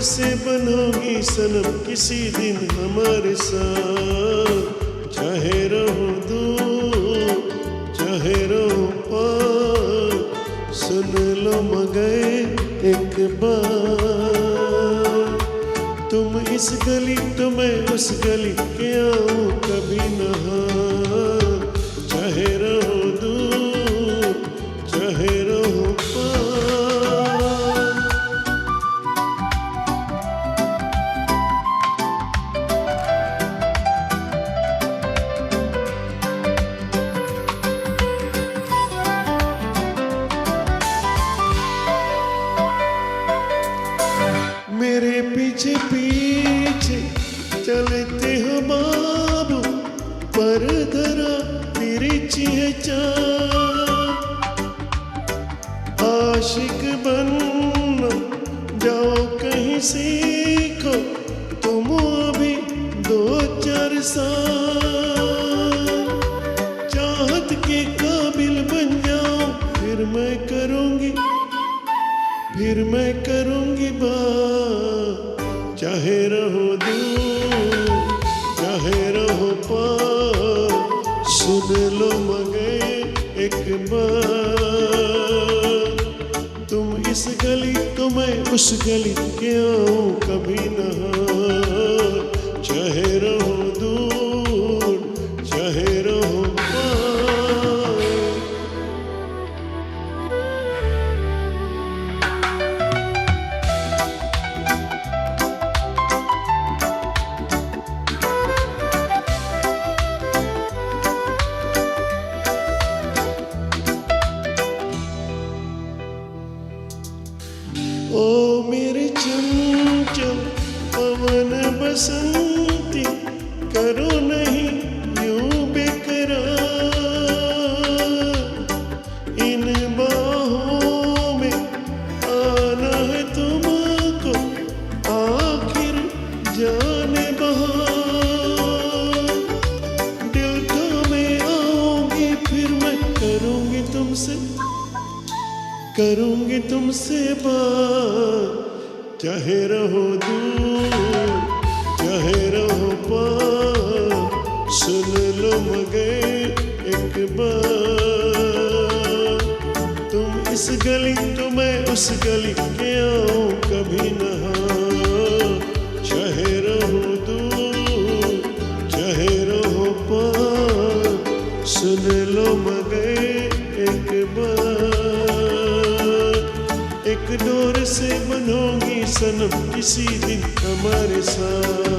से बनोगी सनम किसी दिन हमारे साथ, चाहे रहो दूर चाहे रहो पार, सुन लो मगर एक बार। तुम इस गली तो मैं उस गली के आऊं कभी नहार, चाहे रहो दूर चाहे रहो पार। मेरे पीछे पीछे चलते हो बाबू, पर धरा तिरछी है चाल। आशिक बनना जाओ कहीं सीखो, तुम अभी 2-4 साल। चाहत के काबिल बन जाओ, फिर मैं करूंगी बात, चाहे रहो दूर चाहे रहो पार, सुन लो मगर एक बार। तुम इस गली तो मैं उस गली के आऊं कभी नहार, चाहे रहो दूर चाहे रहो पार। ओ मेरे चंचल पवन बसंती, करो नहीं यूं बेकरार। इन बाहों में आना है तुमको, आखिर जाने बहार। दिल थामे आओगी फिर मैं करूंगी तुमसे बात, चाहे रहो दूर चाहे रहो पार, सुन लो मगर एक बार। तुम इस गली तो मैं उस गली के आऊं कभी नहार, चाहे रहो दूर चाहे रहो पार, सुन लो मगर एक बार। एक डोर से बनोगी सनम किसी दिन हमारे साथ,